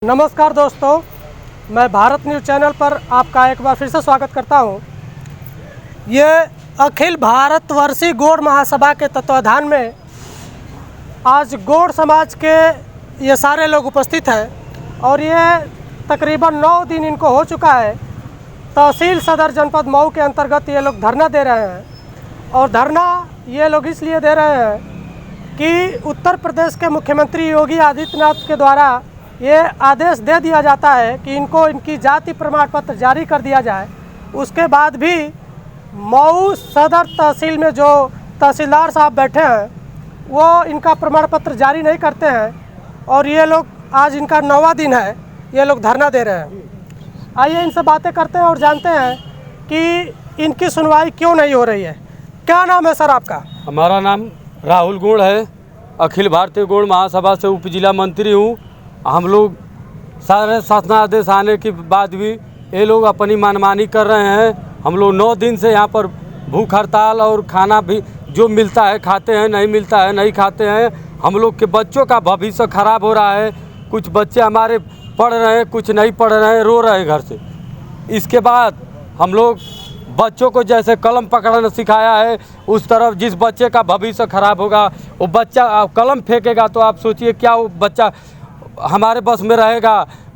नमस्कार दोस्तों, मैं भारत न्यूज़ चैनल पर आपका एक बार फिर से स्वागत करता हूं। ये अखिल भारतवर्षीय गौड़ महासभा के तत्वाधान में आज गौड़ समाज के ये सारे लोग उपस्थित हैं और ये तकरीबन 9 दिन इनको हो चुका है। तहसील सदर जनपद मऊ के अंतर्गत ये लोग धरना दे रहे हैं और धरना ये लोग इसलिए दे रहे हैं कि उत्तर प्रदेश के मुख्यमंत्री योगी आदित्यनाथ के द्वारा ये आदेश दे दिया जाता है कि इनको इनकी जाति प्रमाण पत्र जारी कर दिया जाए। उसके बाद भी मऊ सदर तहसील में जो तहसीलदार साहब बैठे हैं वो इनका प्रमाण पत्र जारी नहीं करते हैं और ये लोग आज इनका 9वां दिन है, ये लोग धरना दे रहे हैं। आइए इनसे बातें करते हैं और जानते हैं कि इनकी सुनवाई क्यों नहीं हो रही है। क्या नाम है सर आपका? हमारा नाम राहुल गौड़ है, अखिल भारतीय गौड़ महासभा से उप जिला मंत्री हूँ। हम लोग सारे शासनादेश आने के बाद भी ये लोग अपनी मनमानी कर रहे हैं। हम लोग 9 दिन से यहाँ पर भूख हड़ताल और खाना भी जो मिलता है खाते हैं, नहीं मिलता है नहीं खाते हैं। हम लोग के बच्चों का भविष्य खराब हो रहा है। कुछ बच्चे हमारे पढ़ रहे हैं, कुछ नहीं पढ़ रहे हैं, रो रहे हैं घर से। इसके बाद हम लोग बच्चों को जैसे कलम पकड़ना सिखाया है, उस तरफ जिस बच्चे का भविष्य खराब होगा वो बच्चा कलम फेंकेगा तो आप सोचिए क्या वो बच्चा हमारे बस में रहेगा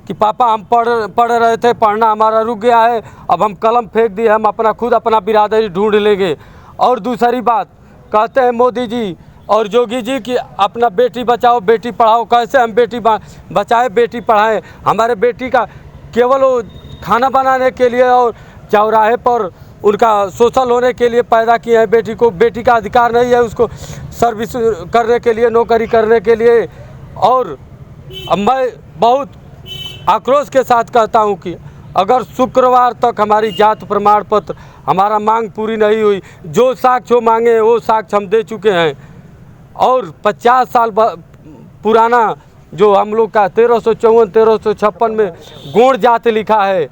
कि पापा हम पढ़ रहे थे, पढ़ना हमारा रुक गया है, अब हम कलम फेंक दिए, हम खुद अपना बिरादरी ढूंढ लेंगे। और दूसरी बात कहते हैं मोदी जी और योगी जी कि अपना बेटी बचाओ बेटी पढ़ाओ। कैसे हम बेटी बचाएं बेटी पढ़ाएं? हमारे बेटी का केवल वो खाना बनाने के लिए और चौराहे पर उनका सोशल होने के लिए पैदा किए हैं। बेटी को, बेटी का अधिकार नहीं है उसको सर्विस करने के लिए, नौकरी करने के लिए। और अब मैं बहुत आक्रोश के साथ कहता हूं कि अगर शुक्रवार तक हमारी जात प्रमाण पत्र हमारा मांग पूरी नहीं हुई, जो साक्ष्य मांगे वो साक्ष्य हम दे चुके हैं। और 50 साल पुराना जो हम लोग का 1354-1356 में गौड़ जात लिखा है,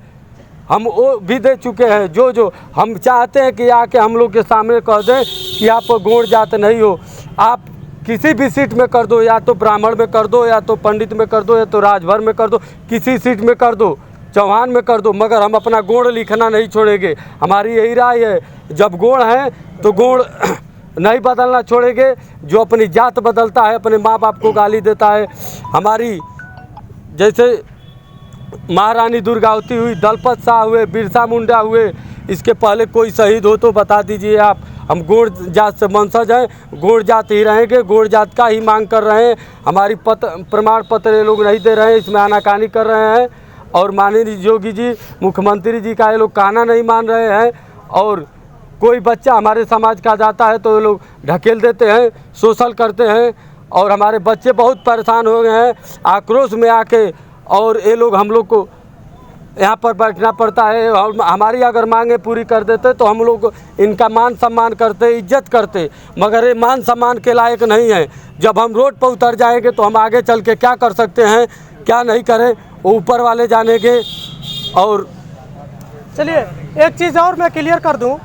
हम वो भी दे चुके हैं। जो हम चाहते हैं कि आके हम लोग के सामने कह दें कि आप गौड़ जात नहीं हो। आप किसी भी सीट में कर दो, या तो ब्राह्मण में कर दो, या तो पंडित में कर दो, या तो राजभर में कर दो, किसी सीट में कर दो, चौहान में कर दो, मगर हम अपना गौड़ लिखना नहीं छोड़ेंगे। हमारी यही राय है, जब गौड़ हैं तो गौड़ नहीं बदलना छोड़ेंगे। जो अपनी जात बदलता है, अपने माँ बाप को गाली देता है, हमारी जैसे महारानी दुर्गावती हुई, दलपत शाह हुए, बिरसा मुंडा हुए, इसके पहले कोई शहीद हो तो बता दीजिए आप। हम गौड़ जात से वंशज हैं, गौड़ जात ही रहेंगे, गौड़ जात का ही मांग कर रहे हैं। हमारी प्रमाण पत्र ये लोग नहीं दे रहे हैं, इसमें आनाकानी कर रहे हैं। और माननीय योगी जी, मुख्यमंत्री जी का ये लोग कहना नहीं मान रहे हैं। और कोई बच्चा हमारे समाज का जाता है तो ये लोग ढकेल देते हैं, शोषण करते हैं और हमारे बच्चे बहुत परेशान हो गए हैं। आक्रोश में आके और ये लोग हम लोग को यहाँ पर बैठना पड़ता है। हमारी अगर मांगे पूरी कर देते तो हम लोग इनका मान सम्मान करते, इज्जत करते, मगर ये मान सम्मान के लायक नहीं है। जब हम रोड पर उतर जाएंगे तो हम आगे चल के क्या कर सकते हैं, क्या नहीं करें, वो ऊपर वाले जानेंगे। और चलिए एक चीज़ और मैं क्लियर कर दूं,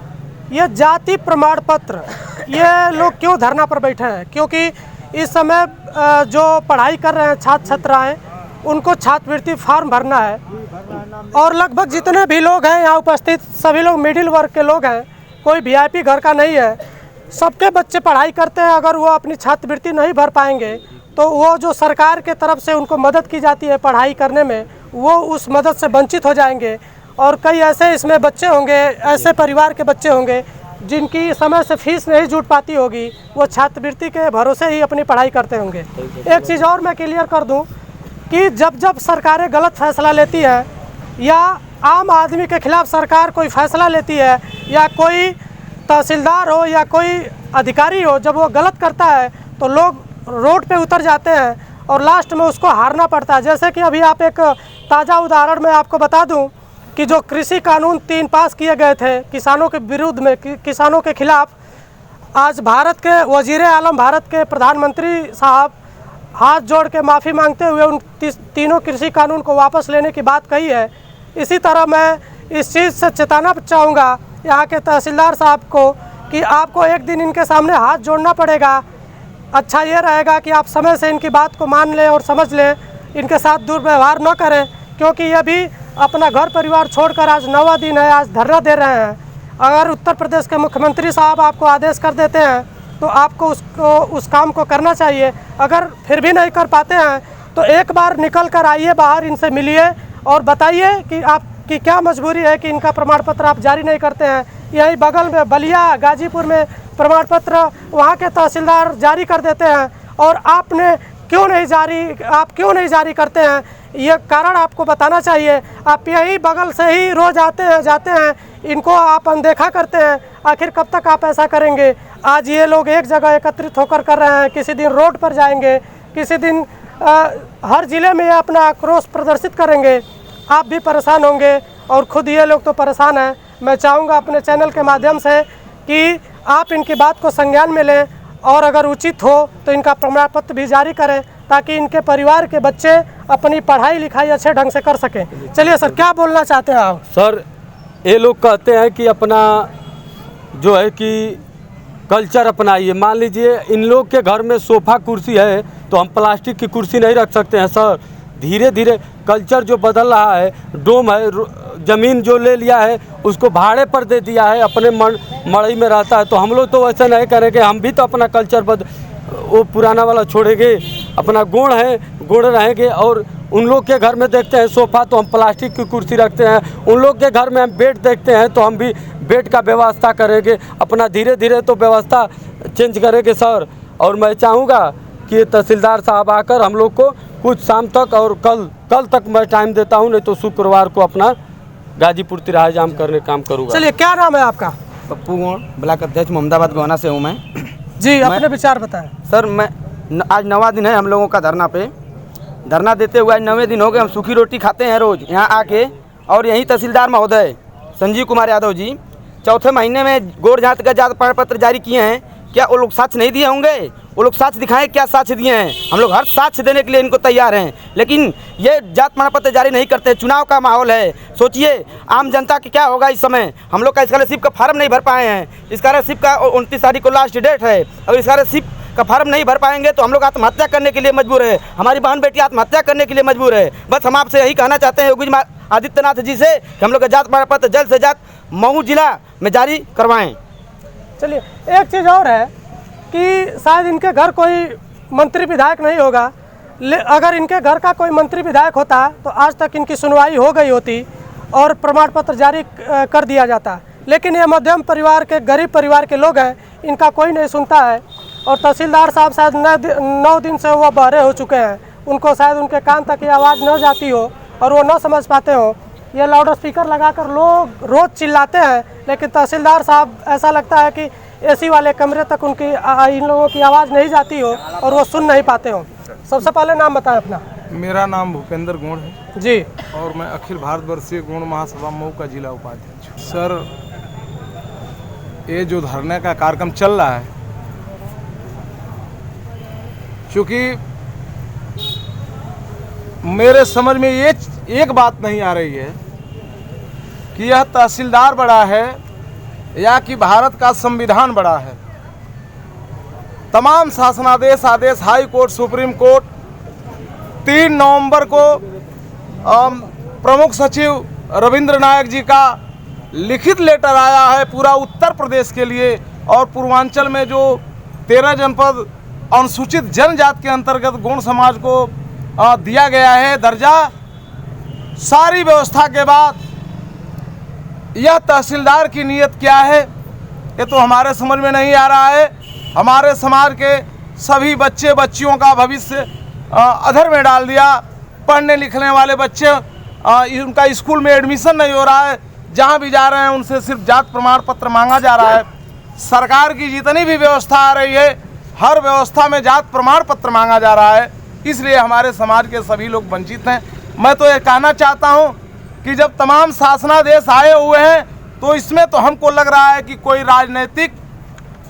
ये जाति प्रमाण पत्र ये लोग क्यों धरना पर बैठे हैं? क्योंकि इस समय जो पढ़ाई कर रहे हैं छात्र छात्राएँ, उनको छात्रवृत्ति फॉर्म भरना है और लगभग जितने भी लोग हैं यहाँ उपस्थित सभी लोग मिडिल वर्ग के लोग हैं, कोई वीआईपी घर का नहीं है। सबके बच्चे पढ़ाई करते हैं। अगर वो अपनी छात्रवृत्ति नहीं भर पाएंगे तो वो जो सरकार के तरफ से उनको मदद की जाती है पढ़ाई करने में, वो उस मदद से वंचित हो जाएंगे। और कई ऐसे इसमें बच्चे होंगे, ऐसे परिवार के बच्चे होंगे जिनकी समय से फीस नहीं जुट पाती होगी, वो छात्रवृत्ति के भरोसे ही अपनी पढ़ाई करते होंगे। एक चीज़ और मैं क्लियर कर दूँ कि जब सरकारें गलत फैसला लेती है या आम आदमी के खिलाफ सरकार कोई फैसला लेती है, या कोई तहसीलदार हो या कोई अधिकारी हो, जब वो गलत करता है तो लोग रोड पे उतर जाते हैं और लास्ट में उसको हारना पड़ता है। जैसे कि अभी आप एक ताज़ा उदाहरण मैं आपको बता दूं कि जो कृषि कानून 3 पास किए गए थे किसानों के विरुद्ध में, किसानों के खिलाफ, आज भारत के वज़ीर आलम, भारत के प्रधानमंत्री साहब हाथ जोड़ के माफ़ी मांगते हुए उन तीनों कृषि कानून को वापस लेने की बात कही है। इसी तरह मैं इस चीज़ से चेताना चाहूँगा यहाँ के तहसीलदार साहब को कि आपको एक दिन इनके सामने हाथ जोड़ना पड़ेगा। अच्छा ये रहेगा कि आप समय से इनकी बात को मान लें और समझ लें। इनके साथ दुर्व्यवहार न करें, क्योंकि ये भी अपना घर परिवार छोड़कर आज 9वां दिन है, आज धरना दे रहे हैं। अगर उत्तर प्रदेश के मुख्यमंत्री साहब आपको आदेश कर देते हैं तो आपको उस काम को करना चाहिए। अगर फिर भी नहीं कर पाते हैं तो एक बार निकल कर आइए बाहर, इनसे मिलिए और बताइए कि आपकी क्या मजबूरी है कि इनका प्रमाण पत्र आप जारी नहीं करते हैं। यहीं बगल में बलिया गाजीपुर में प्रमाण पत्र वहाँ के तहसीलदार जारी कर देते हैं और आप क्यों नहीं जारी करते हैं, ये कारण आपको बताना चाहिए। आप यहीं बगल से ही रोज़ आते हैं जाते हैं, इनको आप अनदेखा करते हैं। आखिर कब तक आप ऐसा करेंगे? आज ये लोग एक जगह एकत्रित होकर कर रहे हैं, किसी दिन रोड पर जाएंगे, किसी दिन हर ज़िले में अपना आक्रोश प्रदर्शित करेंगे। आप भी परेशान होंगे और ख़ुद ये लोग तो परेशान हैं। मैं चाहूँगा अपने चैनल के माध्यम से कि आप इनकी बात को संज्ञान में लें और अगर उचित हो तो इनका प्रमाण पत्र भी जारी करें, ताकि इनके परिवार के बच्चे अपनी पढ़ाई लिखाई अच्छे ढंग से कर सकें। चलिए सर, क्या बोलना चाहते हैं आप? सर, ये लोग कहते हैं कि अपना जो है कि कल्चर अपनाइए। मान लीजिए इन लोग के घर में सोफ़ा कुर्सी है तो हम प्लास्टिक की कुर्सी नहीं रख सकते हैं सर। धीरे धीरे कल्चर जो बदल रहा है, डोम है, ज़मीन जो ले लिया है उसको भाड़े पर दे दिया है, अपने मड़ई में रहता है। तो हम लोग तो वैसे नहीं करेंगे, हम भी तो अपना कल्चर वो पुराना वाला छोड़ेंगे, अपना गुण है गुण रहेंगे। और उन लोग के घर में देखते हैं सोफ़ा तो हम प्लास्टिक की कुर्सी रखते हैं, उन लोग के घर में हम बेड देखते हैं तो हम भी बेड का व्यवस्था करेंगे। अपना धीरे धीरे तो व्यवस्था चेंज करेंगे सर। और मैं चाहूँगा कि तहसीलदार साहब आकर हम लोग को कुछ शाम तक और कल तक मैं टाइम देता हूँ, नहीं तो शुक्रवार को अपना गाजीपुर तिराहा जाम करने काम करूँगा। चलिए, क्या नाम है आपका? पप्पू गोड़, ब्लॉक अध्यक्ष मोहम्मदाबाद गोहाना से हूँ मैं। जी, अपने विचार बताएं। सर, मैं आज 9वां दिन है हम लोगों का धरना देते हुए। आज 9वें दिन हो गए, हम सूखी रोटी खाते हैं रोज़ यहाँ आके। और यहीं तहसीलदार महोदय संजीव कुमार यादव जी 4थे महीने में गोड़ जात का जात प्रमाण पत्र जारी किए हैं। क्या वो लोग साक्ष्य नहीं दिए होंगे? वो लोग साक्ष्य दिखाएं, क्या साक्ष्य दिए हैं? हम लोग हर साक्ष्य देने के लिए इनको तैयार हैं, लेकिन ये जात प्रमाण पत्र जारी नहीं करते। चुनाव का माहौल है, सोचिए आम जनता की क्या होगा इस समय। हम लोग का स्कॉलरशिप का फार्म नहीं भर पाए हैं। स्कॉलरशिप का 29 तारीख को लास्ट डेट है। अगर स्कॉलरशिप का फार्म नहीं भर पाएंगे तो हम लोग आत्महत्या करने के लिए मजबूर है। हमारी बहन बेटी आत्महत्या करने के लिए मजबूर है। बस हम आपसे यही कहना चाहते हैं योगी आदित्यनाथ जी से कि हम लोग का जात प्रमाण पत्र जल्द से जल्द मऊ जिला में जारी करवाएं। चलिए, एक चीज़ और है कि शायद इनके घर कोई मंत्री विधायक नहीं होगा। अगर इनके घर का कोई मंत्री विधायक होता तो आज तक इनकी सुनवाई हो गई होती और प्रमाण पत्र जारी कर दिया जाता। लेकिन ये मध्यम परिवार के, गरीब परिवार के लोग हैं, इनका कोई नहीं सुनता है। और तहसीलदार साहब शायद 9 दिन से वो बहरे हो चुके हैं, उनको शायद उनके कान तक ये आवाज़ न जाती हो और वो न समझ पाते हो। ये लाउड स्पीकर लगाकर लोग रोज़ चिल्लाते हैं, लेकिन तहसीलदार साहब ऐसा लगता है कि एसी वाले कमरे तक इन लोगों की आवाज़ नहीं जाती हो और वो सुन नहीं पाते हो। सबसे पहले नाम बताएं अपना। मेरा नाम भूपेंद्र गोड़ है जी, और मैं अखिल भारतवर्षीय गोड़ महासभा मऊ का जिला उपाध्यक्ष हूँ। सर, ये जो धरने का कार्यक्रम चल रहा है, क्योंकि मेरे समझ में ये एक बात नहीं आ रही है कि यह तहसीलदार बड़ा है या कि भारत का संविधान बड़ा है। तमाम शासनादेश आदेश हाई कोर्ट, सुप्रीम कोर्ट 3 नवंबर को प्रमुख सचिव रविंद्र नायक जी का लिखित लेटर आया है पूरा उत्तर प्रदेश के लिए। और पूर्वांचल में जो 13 जनपद अनुसूचित जनजाति के अंतर्गत गौड़ समाज को दिया गया है दर्जा, सारी व्यवस्था के बाद यह तहसीलदार की नीयत क्या है, ये तो हमारे समझ में नहीं आ रहा है। हमारे समाज के सभी बच्चे बच्चियों का भविष्य अधर में डाल दिया। पढ़ने लिखने वाले बच्चे, उनका स्कूल में एडमिशन नहीं हो रहा है। जहाँ भी जा रहे हैं उनसे सिर्फ जात प्रमाण पत्र मांगा जा रहा है। सरकार की जितनी भी व्यवस्था आ रही है, हर व्यवस्था में जात प्रमाण पत्र मांगा जा रहा है। इसलिए हमारे समाज के सभी लोग वंचित हैं। मैं तो ये कहना चाहता हूँ कि जब तमाम शासनादेश आए हुए हैं तो इसमें तो हमको लग रहा है कि कोई राजनीतिक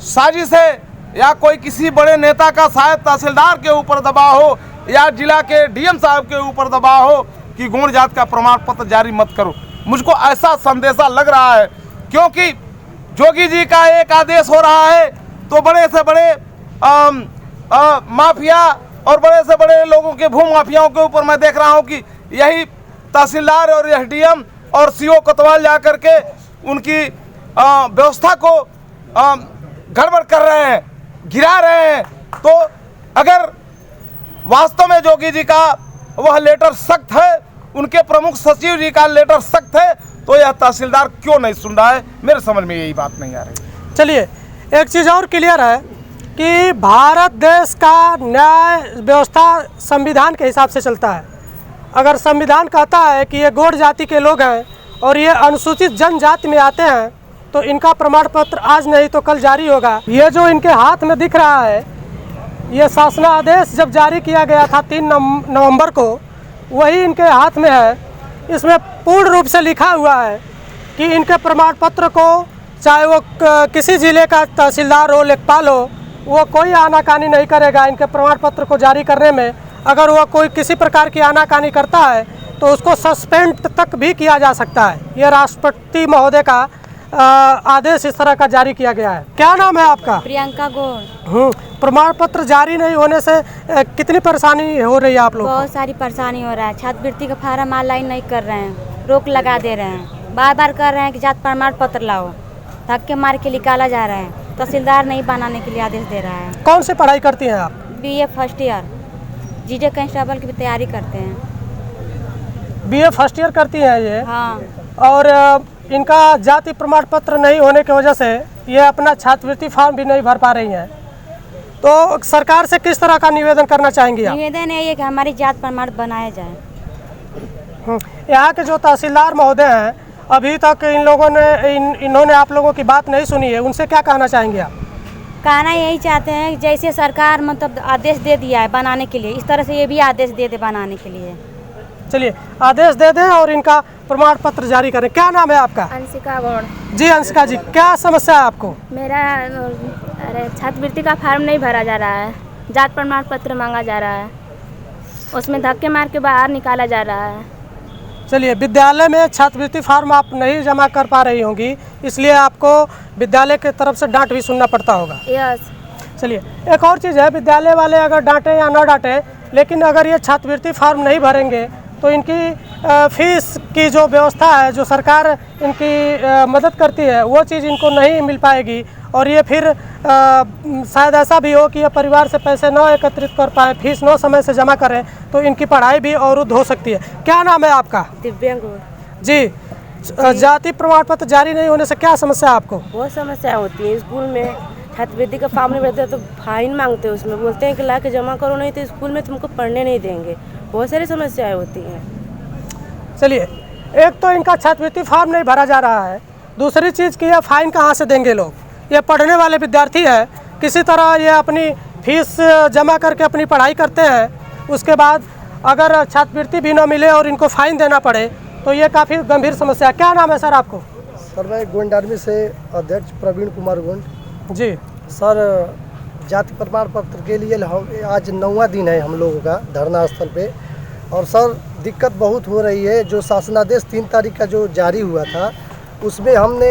साजिश है या कोई किसी बड़े नेता का शायद तहसीलदार के ऊपर दबाव हो या जिला के डीएम साहब के ऊपर दबाव हो कि गौड़ जात का प्रमाण पत्र जारी मत करो। मुझको ऐसा संदेशा लग रहा है, क्योंकि जोगी जी का एक आदेश हो रहा है तो बड़े से बड़े माफिया और बड़े से बड़े लोगों के भू माफियाओं के ऊपर मैं देख रहा हूं कि यही तहसीलदार और एसडीएम और सीओ कोतवाल जा करके उनकी व्यवस्था को गड़बड़ कर रहे हैं, गिरा रहे हैं। तो अगर वास्तव में जोगी जी का वह लेटर सख्त है, उनके प्रमुख सचिव जी का लेटर सख्त है, तो यह तहसीलदार क्यों नहीं सुन रहा है? मेरे समझ में यही बात नहीं आ रही। चलिए, एक चीज़ और क्लियर है कि भारत देश का न्याय व्यवस्था संविधान के हिसाब से चलता है। अगर संविधान कहता है कि ये गौड़ जाति के लोग हैं और ये अनुसूचित जनजाति में आते हैं, तो इनका प्रमाण पत्र आज नहीं तो कल जारी होगा। ये जो इनके हाथ में दिख रहा है, ये शासनादेश जब जारी किया गया था 3 नवंबर को, वही इनके हाथ में है। इसमें पूर्ण रूप से लिखा हुआ है कि इनके प्रमाण पत्र को, चाहे वो किसी ज़िले का तहसीलदार हो, लेखपाल हो, वो कोई आनाकानी नहीं करेगा इनके प्रमाण पत्र को जारी करने में। अगर वो कोई किसी प्रकार की आनाकानी करता है तो उसको सस्पेंड तक भी किया जा सकता है। ये राष्ट्रपति महोदय का आदेश इस तरह का जारी किया गया है। क्या नाम है आपका? प्रियंका गौड़। प्रमाण पत्र जारी नहीं होने से कितनी परेशानी हो रही है आप लोग? बहुत सारी परेशानी हो रहा है। छात्रवृत्ति का फार्म ऑनलाइन नहीं कर रहे हैं, रोक लगा दे रहे हैं, बार बार कर रहे हैं कि जात प्रमाण पत्र लाओ, धक्के मार के निकाला जा रहा है। तहसीलदार नहीं बनाने के लिए आदेश दे रहा है। कौन सी पढ़ाई करती हैं आप? BA फर्स्ट ईयर, जीजे कांस्टेबल की भी तैयारी करते हैं। BA फर्स्ट ईयर करती हैं ये? हाँ। और इनका जाति प्रमाण पत्र नहीं होने की वजह से ये अपना छात्रवृत्ति फॉर्म भी नहीं भर पा रही हैं। तो सरकार से किस तरह का निवेदन करना चाहेंगी आप? निवेदन यही है कि हमारी जात प्रमाण बनाया जाए। यहाँ के जो तहसीलदार महोदय हैं, अभी तक इन लोगों ने इन्होंने आप लोगों की बात नहीं सुनी है, उनसे क्या कहना चाहेंगे आप? कहना यही चाहते हैं कि जैसे सरकार मतलब आदेश दे दिया है बनाने के लिए, इस तरह से ये भी आदेश दे दे बनाने के लिए। चलिए, आदेश दे दें और इनका प्रमाण पत्र जारी करें। क्या नाम है आपका? अंशिका गौड़। जी अंशिका जी, क्या समस्या है आपको? मेरा छात्रवृत्ति का फार्म नहीं भरा जा रहा है, जात प्रमाण पत्र मांगा जा रहा है, उसमें धक्के मार के बाहर निकाला जा रहा है। चलिए, विद्यालय में छात्रवृत्ति फार्म आप नहीं जमा कर पा रही होंगी, इसलिए आपको विद्यालय की तरफ से डांट भी सुनना पड़ता होगा। यस। चलिए, एक और चीज़ है, विद्यालय वाले अगर डांटे या ना डांटे, लेकिन अगर ये छात्रवृत्ति फार्म नहीं भरेंगे तो इनकी फीस की जो व्यवस्था है, जो सरकार इनकी मदद करती है, वो चीज़ इनको नहीं मिल पाएगी। और ये फिर शायद ऐसा भी हो कि ये परिवार से पैसे न एकत्रित कर पाए, फीस न समय से जमा करें, तो इनकी पढ़ाई भी अवरुद्ध हो सकती है। क्या नाम है आपका? दिव्यांग गौड़। जी, जाति प्रमाण पत्र जारी नहीं होने से क्या समस्या है आपको? बहुत समस्या होती है। स्कूल में छात्रवृत्ति का फॉर्म नहीं भरते तो फाइन मांगते हैं, उसमें बोलते हैं कि ला के जमा करो, नहीं तो स्कूल में तुमको पढ़ने नहीं देंगे। बहुत सारी समस्याएं होती हैं। चलिए, एक तो इनका छात्रवृत्ति फॉर्म नहीं भरा जा रहा है, दूसरी चीज़ की यह फाइन कहाँ से देंगे लोग? ये पढ़ने वाले विद्यार्थी है, किसी तरह ये अपनी फीस जमा करके अपनी पढ़ाई करते हैं, उसके बाद अगर छात्रवृत्ति भी न मिले और इनको फाइन देना पड़े तो ये काफ़ी गंभीर समस्या है। क्या नाम है सर आपको? सर, मैं गोंड आर्मी से अध्यक्ष प्रवीण कुमार गोंड। जी सर, जाति प्रमाण पत्र के लिए हम आज 9वां दिन है हम लोगों का धरना स्थल पे। और सर, दिक्कत बहुत हो रही है। जो शासनादेश 3 तारीख का जो जारी हुआ था, उसमें हमने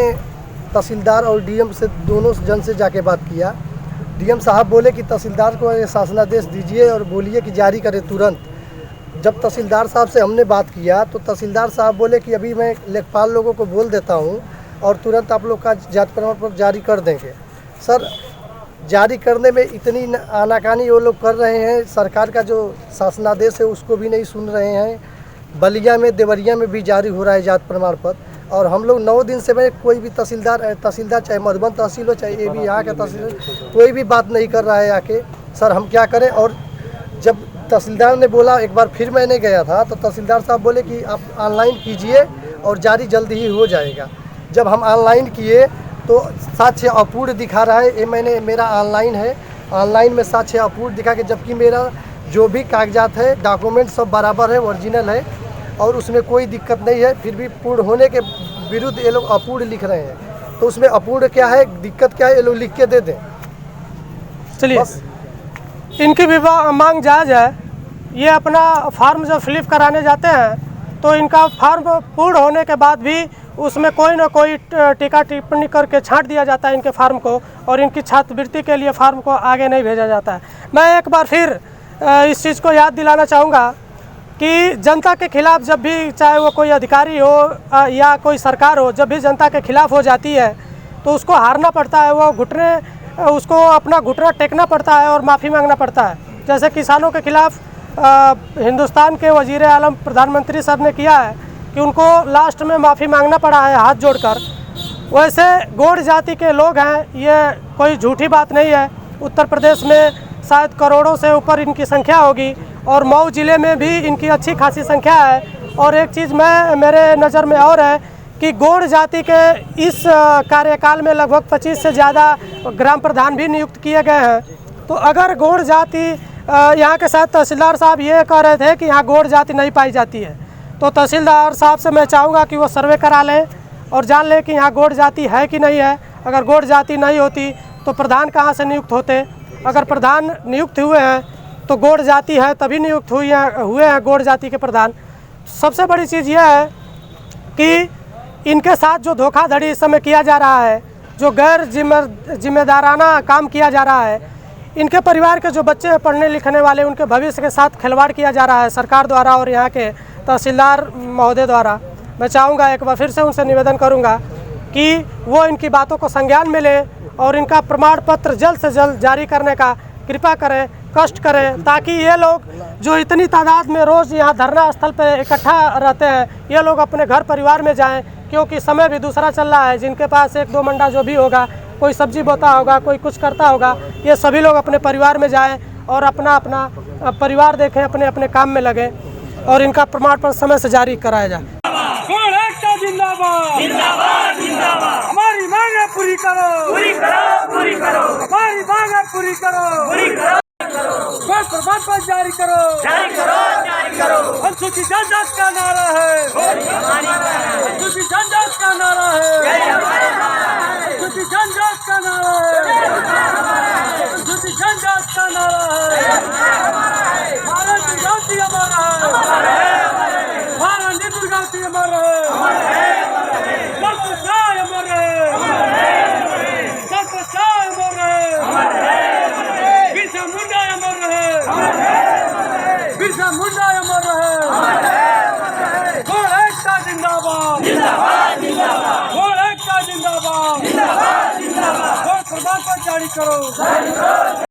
तहसीलदार और डीएम से दोनों जन से जाके बात किया। डीएम साहब बोले कि तहसीलदार को ये शासनादेश दीजिए और बोलिए कि जारी करें तुरंत। जब तहसीलदार साहब से हमने बात किया तो तहसीलदार साहब बोले कि अभी मैं लेखपाल लोगों को बोल देता हूँ और तुरंत आप लोग का जाति प्रमाण पत्र जारी कर देंगे। सर, जारी करने में इतनी आनाकानी वो लोग कर रहे हैं, सरकार का जो शासनादेश है उसको भी नहीं सुन रहे हैं। बलिया में, देवरिया में भी जारी हो रहा है जाति प्रमाण पत्र, और हम लोग 9 दिन से मैं कोई भी तहसीलदार चाहे मधुबन तहसील हो, चाहे ये भी यहाँ का तहसील, कोई भी बात नहीं कर रहा है आके। सर, हम क्या करें? और जब तहसीलदार ने बोला, एक बार फिर मैंने गया था तो तहसीलदार साहब बोले कि आप ऑनलाइन कीजिए और जारी जल्दी ही हो जाएगा। जब हम ऑनलाइन किए तो साक्ष्य अपूर्ण दिखा रहा है। ये मेरा ऑनलाइन है, ऑनलाइन में साक्ष्य अपूर्ण दिखा के, जबकि मेरा जो भी कागजात है, डॉक्यूमेंट सब बराबर है, ओरिजिनल है और उसमें कोई दिक्कत नहीं है, फिर भी पूर्ण होने के विरुद्ध ये लोग अपूर्ण लिख रहे हैं। तो उसमें अपूर्ण क्या है, दिक्कत क्या है, ये लोग लिख के दे दें। चलिए, इनकी भी मांग जायज़ है। ये अपना फार्म जब फिलअप कराने जाते हैं तो इनका फार्म पूर्ण होने के बाद भी उसमें कोई ना कोई टीका टिप्पणी करके छांट दिया जाता है इनके फार्म को, और इनकी छात्रवृत्ति के लिए फार्म को आगे नहीं भेजा जाता है। मैं एक बार फिर इस चीज़ को याद दिलाना चाहूँगा कि जनता के खिलाफ जब भी, चाहे वो कोई अधिकारी हो या कोई सरकार हो, जब भी जनता के खिलाफ हो जाती है तो उसको हारना पड़ता है, वो उसको अपना घुटना टेकना पड़ता है और माफ़ी मांगना पड़ता है। जैसे किसानों के खिलाफ हिंदुस्तान के वज़ीर आलम प्रधानमंत्री साहब ने किया है कि उनको लास्ट में माफ़ी मांगना पड़ा है हाथ जोड़कर। वैसे गौड़ जाति के लोग हैं, ये कोई झूठी बात नहीं है। उत्तर प्रदेश में शायद करोड़ों से ऊपर इनकी संख्या होगी और मऊ ज़िले में भी इनकी अच्छी खासी संख्या है। और एक चीज़ मेरे नज़र में और है कि गौड़ जाति के इस कार्यकाल में लगभग 25 से ज़्यादा ग्राम प्रधान भी नियुक्त किए गए हैं। तो अगर गौड़ जाति, यहाँ के साथ तहसीलदार साहब ये कह रहे थे कि यहाँ गौड़ जाति नहीं पाई जाती है, तो तहसीलदार साहब से मैं चाहूँगा कि वो सर्वे करा लें और जान लें कि यहाँ गौड़ जाति है कि नहीं है। अगर गौड़ जाति नहीं होती तो प्रधान कहाँ से नियुक्त होते? अगर प्रधान नियुक्त हुए हैं तो गौड़ जाति है तभी नियुक्त हुए हैं गौड़ जाति के प्रधान। सबसे बड़ी चीज़ यह है कि इनके साथ जो धोखाधड़ी इस समय किया जा रहा है, जो गैर जिम्मेदाराना काम किया जा रहा है, इनके परिवार के जो बच्चे हैं पढ़ने लिखने वाले, उनके भविष्य के साथ खिलवाड़ किया जा रहा है सरकार द्वारा और यहाँ के तहसीलदार महोदय द्वारा। मैं चाहूँगा, एक बार फिर से उनसे निवेदन करूँगा कि वो इनकी बातों को संज्ञान में लें और इनका प्रमाण पत्र जल्द से जल्द जारी करने का कृपा करें, कष्ट करें, ताकि ये लोग जो इतनी तादाद में रोज़ यहाँ धरना स्थल पर इकट्ठा रहते हैं, ये लोग अपने घर परिवार में जाएं, क्योंकि समय भी दूसरा चल रहा है। जिनके पास 1-2 मंडा जो भी होगा, कोई सब्जी बोता होगा, कोई कुछ करता होगा, ये सभी लोग अपने परिवार में जाएं और अपना अपना परिवार देखें, अपने अपने काम में लगें और इनका प्रमाण पत्र समय से जारी कराया जाए। जिंदाबाद जिंदाबाद जिंदाबाद, हमारी मांगे पूरी करो, पूरी करो, पूरी करो, हमारी मांगे पूरी करो, पूरी करो, प्रमाण पत्र जारी करो, जारी करो, जारी करो। अनुसूचित जनजाति का नारा है, अनुसूचित जनजाति का नारा है, अनुसूचित जनजाति का नारा है, अनुसूचित जनजाति का नारा है। भारत की गांधी हमारा है, भारत की दुर्गावती हमारा है, सरपंचाय अमर है, सरपंचाय अमर है, बिरसा मुंडा अमर है, बिरसा मुंडा अमर है। गौड़ एकता जिंदाबाद जिंदाबाद जिंदाबाद, गौड़ एकता जिंदाबाद जिंदाबाद जिंदाबाद, गौड़ प्रमाण पत्र जारी करो।